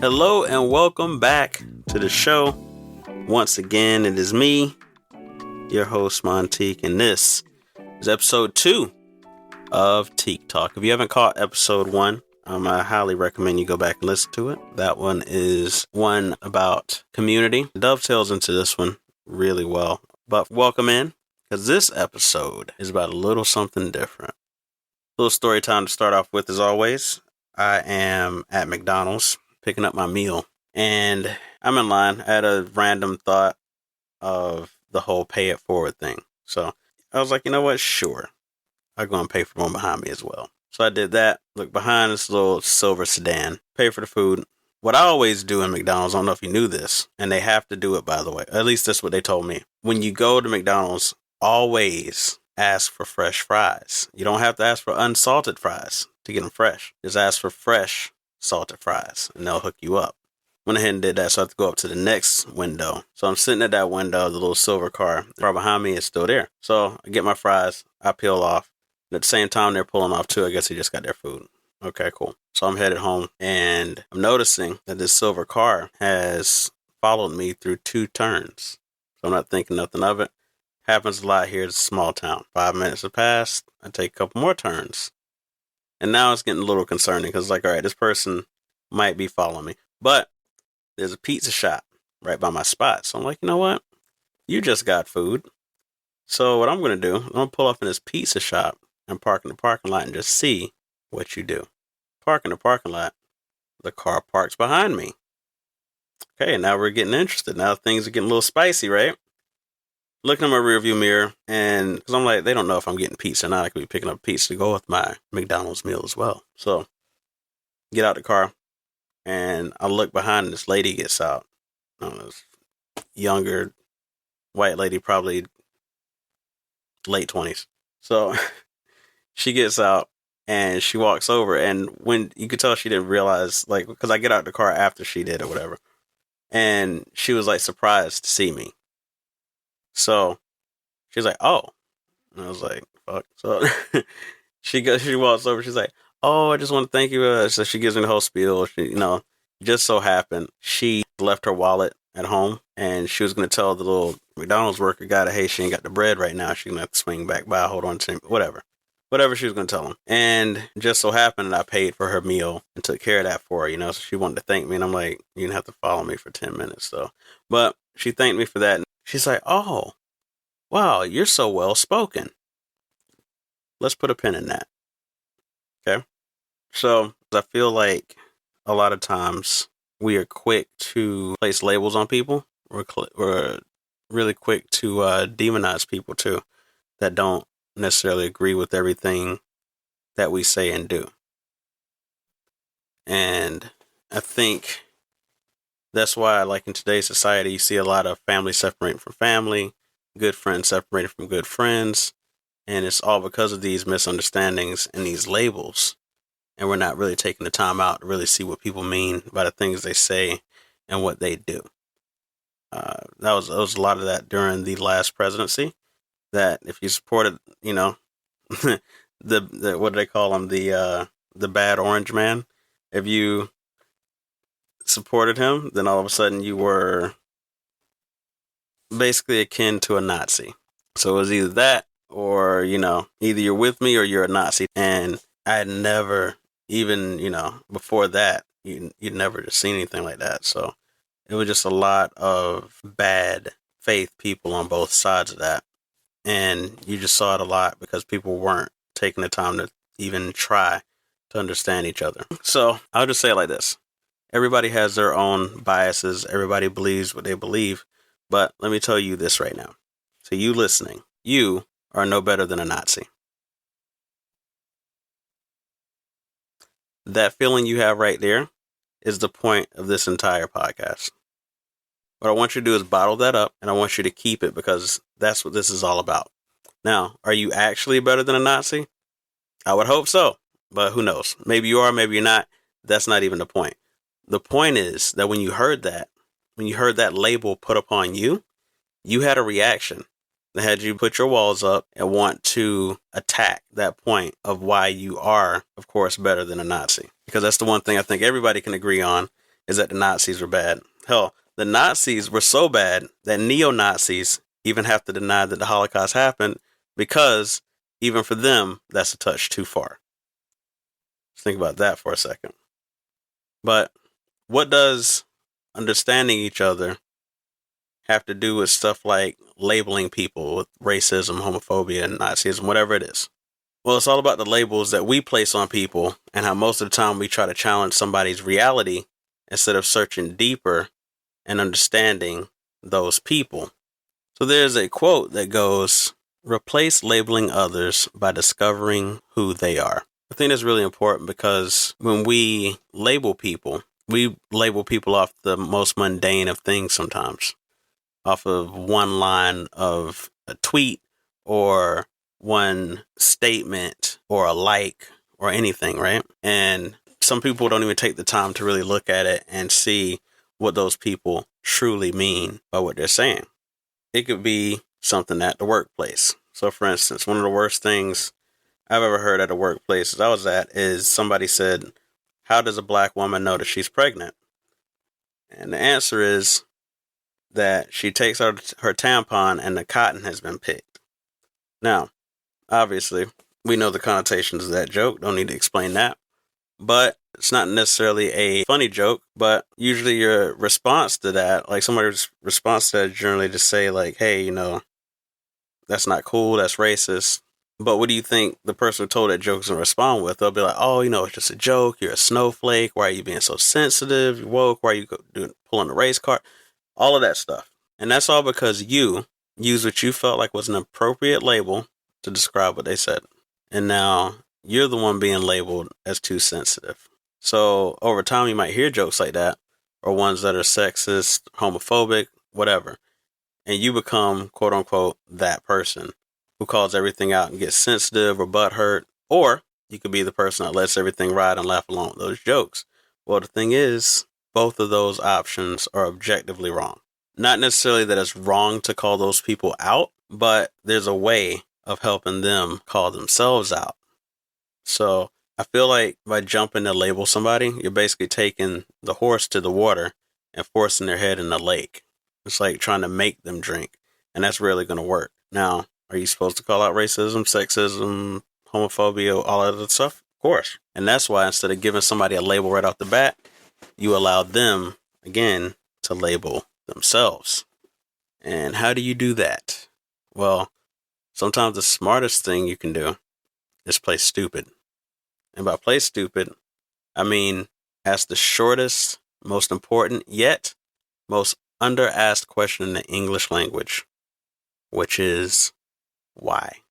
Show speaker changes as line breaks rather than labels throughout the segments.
Hello and welcome back to the show. Once again, it is me, your host, Tique, and this is episode 2 of Tique Talk. If you haven't caught episode 1, I highly recommend you go back and listen to it. That one is one about community. It dovetails into this one really well. But welcome in, because this episode is about a little something different. A little story time to start off with, as always. I am at McDonald's picking up my meal, and I'm in line. I had a random thought of the whole pay it forward thing. So I was like, you know what? Sure. I'm going to pay for the one behind me as well. So I did that. Look behind this little silver sedan, pay for the food. What I always do in McDonald's, I don't know if you knew this, and they have to do it, by the way. At least that's what they told me. When you go to McDonald's, always ask for fresh fries. You don't have to ask for unsalted fries to get them fresh. Just ask for fresh salted fries, and they'll hook you up. Went ahead and did that, so I have to go up to the next window. So I'm sitting at that window, the little silver car. The car behind me is still there. So I get my fries, I peel off. And at the same time, they're pulling off too. I guess they just got their food. Okay, cool. So I'm headed home, and I'm noticing that this silver car has followed me through 2 turns. So I'm not thinking nothing of it. Happens a lot here. It's a small town. 5 minutes have passed. I take a couple more turns. And now it's getting a little concerning because, like, all right, this person might be following me. But there's a pizza shop right by my spot. So I'm like, you know what? You just got food. So what I'm going to do, I'm going to pull up in this pizza shop and park in the parking lot and just see what you do. Park in the parking lot. The car parks behind me. Okay, now we're getting interested. Now things are getting a little spicy, right? Looking at my rearview mirror, and because I'm like, they don't know if I'm getting pizza or not. I could be picking up pizza to go with my McDonald's meal as well. So, get out the car, and I look behind, and this lady gets out. I don't know, this younger white lady, probably late 20s. So, she gets out, and she walks over, and when you could tell she didn't realize, like, because I get out the car after she did or whatever, and she was like surprised to see me. So she's like, oh. And I was like, fuck. So she walks over. She's like, oh, I just want to thank you. So she gives me the whole spiel. She, just so happened she left her wallet at home, and she was going to tell the little McDonald's worker guy that, hey, she ain't got the bread right now. She's going to have to swing back by, hold on to him, whatever she was going to tell him. And just so happened that I paid for her meal and took care of that for her, So she wanted to thank me, and I'm like, you didn't have to follow me for 10 minutes, though. But she thanked me for that. She's like, oh, wow, you're so well spoken. Let's put a pin in that. Okay. So I feel like a lot of times we are quick to place labels on people. We're really quick to demonize people too that don't necessarily agree with everything that we say and do. And I think that's why, like in today's society, you see a lot of family separating from family, good friends separated from good friends, and it's all because of these misunderstandings and these labels, and we're not really taking the time out to really see what people mean by the things they say and what they do. That was a lot of that during the last presidency, that if you supported, the what do they call him, the bad orange man, if you supported him, then all of a sudden you were basically akin to a Nazi. So it was either that or, either you're with me or you're a Nazi. And I had never even, before that, you'd never just seen anything like that. So it was just a lot of bad faith people on both sides of that. And you just saw it a lot because people weren't taking the time to even try to understand each other. So I'll just say it like this. Everybody has their own biases. Everybody believes what they believe. But let me tell you this right now. So you listening, you are no better than a Nazi. That feeling you have right there is the point of this entire podcast. What I want you to do is bottle that up, and I want you to keep it because that's what this is all about. Now, are you actually better than a Nazi? I would hope so, but who knows? Maybe you are, maybe you're not. That's not even the point. The point is that when you heard that label put upon you, you had a reaction that had you put your walls up and want to attack that point of why you are, of course, better than a Nazi. Because that's the one thing I think everybody can agree on is that the Nazis were bad. Hell, the Nazis were so bad that neo-Nazis even have to deny that the Holocaust happened because even for them, that's a touch too far. Just think about that for a second. But what does understanding each other have to do with stuff like labeling people with racism, homophobia, and Nazism, whatever it is? Well, it's all about the labels that we place on people and how most of the time we try to challenge somebody's reality instead of searching deeper and understanding those people. So there's a quote that goes, "Replace labeling others by discovering who they are." I think that's really important because when we label people off the most mundane of things sometimes, off of one line of a tweet or one statement or a like or anything, right? And some people don't even take the time to really look at it and see what those people truly mean by what they're saying. It could be something at the workplace. So for instance, one of the worst things I've ever heard at a workplace I was at is somebody said, "How does a black woman know that she's pregnant?" And the answer is that she takes out her tampon and the cotton has been picked. Now, obviously, we know the connotations of that joke. Don't need to explain that. But it's not necessarily a funny joke, but usually your response to that, like somebody's response to that generally just say like, "Hey, that's not cool, that's racist." But what do you think the person who told that joke is going to respond with? They'll be like, "Oh, it's just a joke. You're a snowflake. Why are you being so sensitive? You're woke. Why are you pulling the race card?" All of that stuff. And that's all because you used what you felt like was an appropriate label to describe what they said. And now you're the one being labeled as too sensitive. So over time, you might hear jokes like that, or ones that are sexist, homophobic, whatever. And you become, quote unquote, that person who calls everything out and gets sensitive or butthurt. Or you could be the person that lets everything ride and laugh along with those jokes. Well, the thing is, both of those options are objectively wrong. Not necessarily that it's wrong to call those people out, but there's a way of helping them call themselves out. So I feel like by jumping to label somebody, you're basically taking the horse to the water and forcing their head in the lake. It's like trying to make them drink, and that's rarely going to work. Now, are you supposed to call out racism, sexism, homophobia, all of that stuff? Of course. And that's why instead of giving somebody a label right off the bat, you allow them, again, to label themselves. And how do you do that? Well, sometimes the smartest thing you can do is play stupid. And by play stupid, I mean ask the shortest, most important, yet most under-asked question in the English language, which is, why?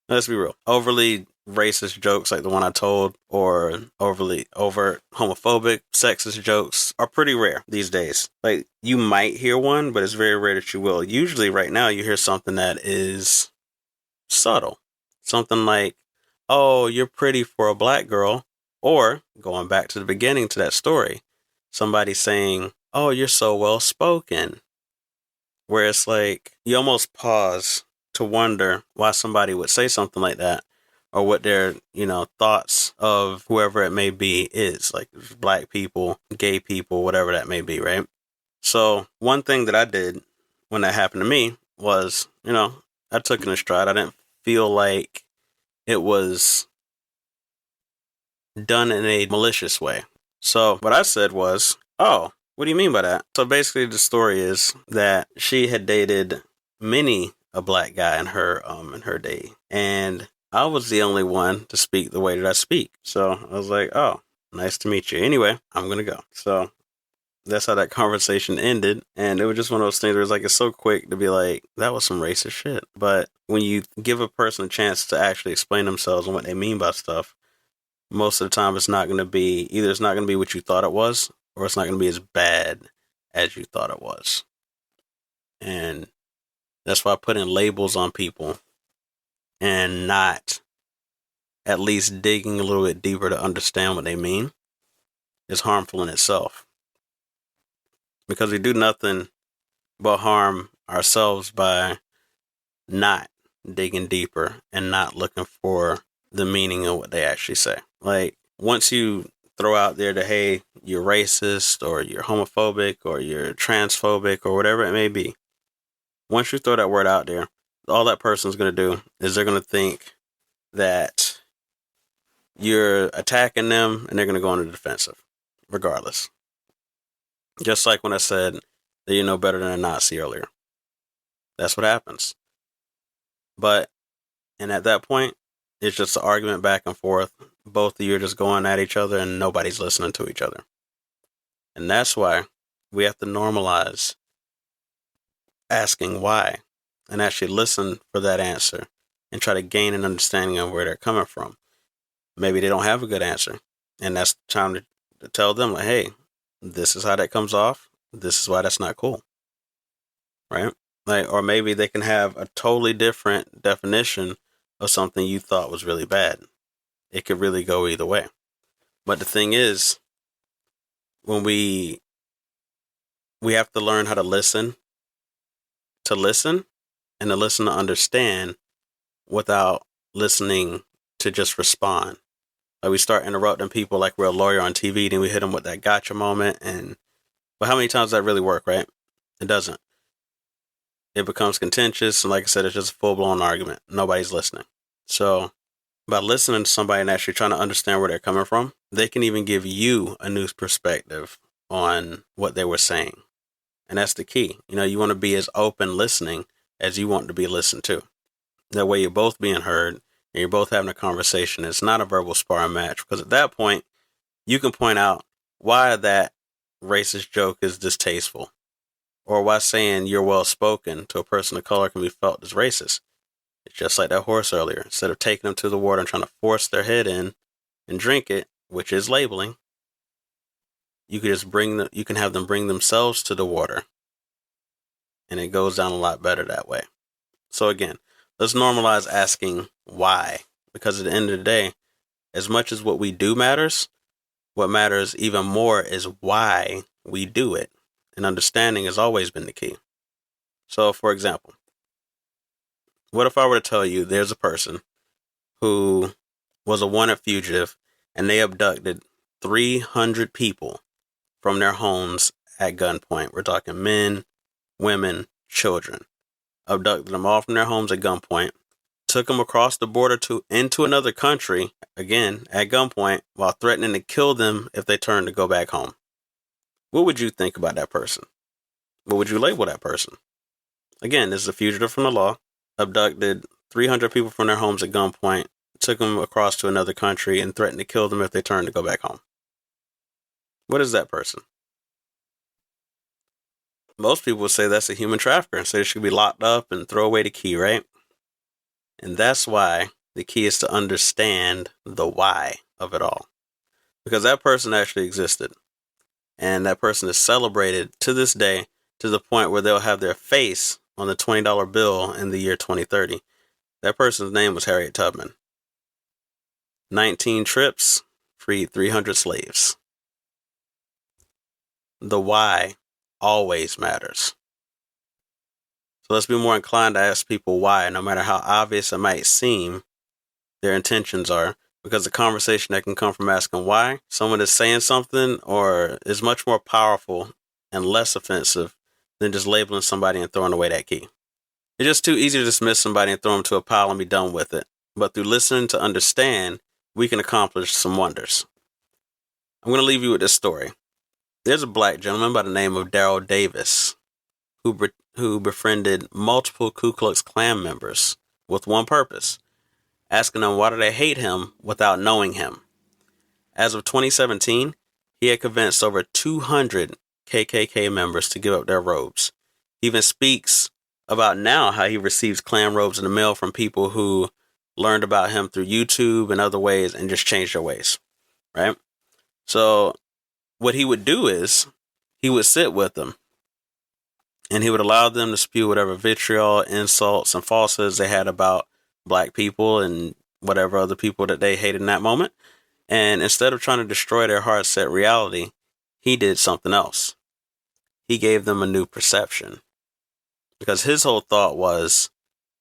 Let's be real. Overly racist jokes like the one I told, or overly overt homophobic, sexist jokes are pretty rare these days. Like, you might hear one, but it's very rare that you will. Usually right now you hear something that is subtle. Something like, "Oh, you're pretty for a black girl." Or, going back to the beginning to that story, somebody saying, "Oh, you're so well spoken." Where it's like, you almost pause to wonder why somebody would say something like that, or what their, thoughts of whoever it may be is, like black people, gay people, whatever that may be, right? So one thing that I did when that happened to me was, I took it in stride. I didn't feel like it was done in a malicious way. So what I said was, "Oh, what do you mean by that?" So basically the story is that she had dated many a black guy in her day, and I was the only one to speak the way that I speak. So I was like, "Oh, nice to meet you. Anyway, I'm gonna go." So that's how that conversation ended. And it was just one of those things where it's like, it's so quick to be like, that was some racist shit. But when you give a person a chance to actually explain themselves and what they mean by stuff, most of the time it's not going to be, either it's not going to be what you thought it was, or it's not going to be as bad as you thought it was. And that's why putting labels on people and not at least digging a little bit deeper to understand what they mean is harmful in itself. Because we do nothing but harm ourselves by not digging deeper and not looking for the meaning of what they actually say. Like, once you throw out there that, hey, you're racist or you're homophobic or you're transphobic or whatever it may be. Once you throw that word out there, all that person's going to do is they're going to think that you're attacking them and they're going to go on the defensive, regardless. Just like when I said that you know better than a Nazi earlier. That's what happens. And at that point, it's just an argument back and forth. Both of you are just going at each other and nobody's listening to each other. And that's why we have to normalize asking why and actually listen for that answer and try to gain an understanding of where they're coming from. Maybe they don't have a good answer. And that's time to tell them, like, hey, this is how that comes off. This is why that's not cool. Right? Like, or maybe they can have a totally different definition of something you thought was really bad. It could really go either way. But the thing is, when we have to learn how to listen and to listen to understand without listening to just respond. Like, we start interrupting people like we're a lawyer on TV, then we hit them with that gotcha moment. But how many times does that really work, right? It doesn't. It becomes contentious, and like I said, it's just a full-blown argument. Nobody's listening. So by listening to somebody and actually trying to understand where they're coming from, they can even give you a new perspective on what they were saying. And that's the key. You want to be as open listening as you want to be listened to. That way you're both being heard and you're both having a conversation. It's not a verbal sparring match, because at that point, you can point out why that racist joke is distasteful, or why saying you're well spoken to a person of color can be felt as racist. It's just like that horse earlier. Instead of taking them to the water and trying to force their head in and drink it, which is labeling, you could just you can have them bring themselves to the water, and it goes down a lot better that way. So again, let's normalize asking why, because at the end of the day, as much as what we do matters, what matters even more is why we do it. And understanding has always been the key. So, for example, what if I were to tell you there's a person who was a wanted fugitive and they abducted 300 people from their homes at gunpoint? We're talking men, women, children. Abducted them all from their homes at gunpoint, took them across the border into another country, again, at gunpoint, while threatening to kill them if they turned to go back home. What would you think about that person? What would you label that person? Again, this is a fugitive from the law, abducted 300 people from their homes at gunpoint, took them across to another country, and threatened to kill them if they turned to go back home. What is that person? Most people would say that's a human trafficker and say they should be locked up and throw away the key, right? And that's why the key is to understand the why of it all. Because that person actually existed. And that person is celebrated to this day, to the point where they'll have their face on the $20 bill in the year 2030. That person's name was Harriet Tubman. 19 trips, freed 300 slaves. The why always matters. So let's be more inclined to ask people why, no matter how obvious it might seem their intentions are, because the conversation that can come from asking why someone is saying something or is much more powerful and less offensive than just labeling somebody and throwing away that key. It's just too easy to dismiss somebody and throw them to a pile and be done with it. But through listening to understand, we can accomplish some wonders. I'm going to leave you with this story. There's a black gentleman by the name of Daryl Davis who befriended multiple Ku Klux Klan members with one purpose: asking them why do they hate him without knowing him. As of 2017, he had convinced over 200 KKK members to give up their robes. He even speaks about now how he receives Klan robes in the mail from people who learned about him through YouTube and other ways and just changed their ways, right? So what he would do is he would sit with them and he would allow them to spew whatever vitriol, insults, and falsehoods they had about black people and whatever other people that they hated in that moment. And instead of trying to destroy their heart set reality, he did something else. He gave them a new perception. Because his whole thought was,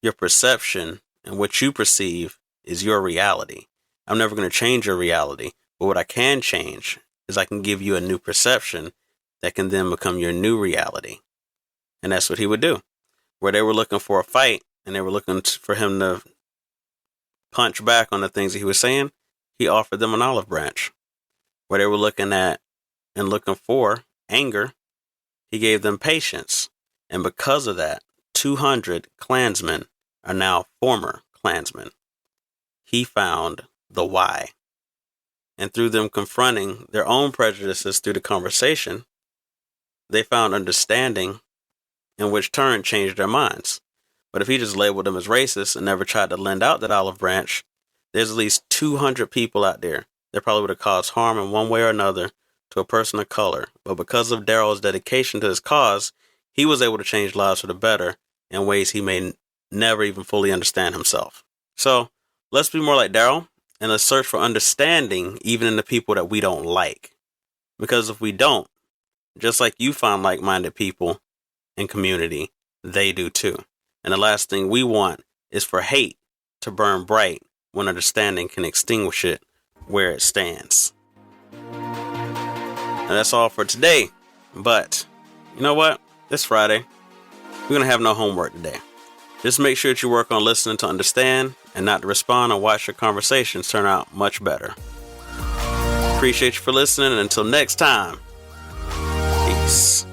your perception and what you perceive is your reality. I'm never going to change your reality, But what I can change is I can give you a new perception that can then become your new reality. And that's what he would do. Where they were looking for a fight and they were looking for him to punch back on the things that he was saying, he offered them an olive branch. Where they were looking at and looking for anger, he gave them patience. And because of that, 200 Klansmen are now former Klansmen. He found the why. And through them confronting their own prejudices through the conversation, they found understanding, in which turn changed their minds. But if he just labeled them as racist and never tried to lend out that olive branch, there's at least 200 people out there that probably would have caused harm in one way or another to a person of color. But because of Daryl's dedication to his cause, he was able to change lives for the better in ways he may never even fully understand himself. So let's be more like Daryl, and let's search for understanding even in the people that we don't like. Because if we don't, just like you find like-minded people in community, they do too. And the last thing we want is for hate to burn bright when understanding can extinguish it where it stands. And that's all for today. But you know what? It's Friday. We're going to have no homework today. Just make sure that you work on listening to understand and not to respond, and watch your conversations turn out much better. Appreciate you for listening, and until next time, peace.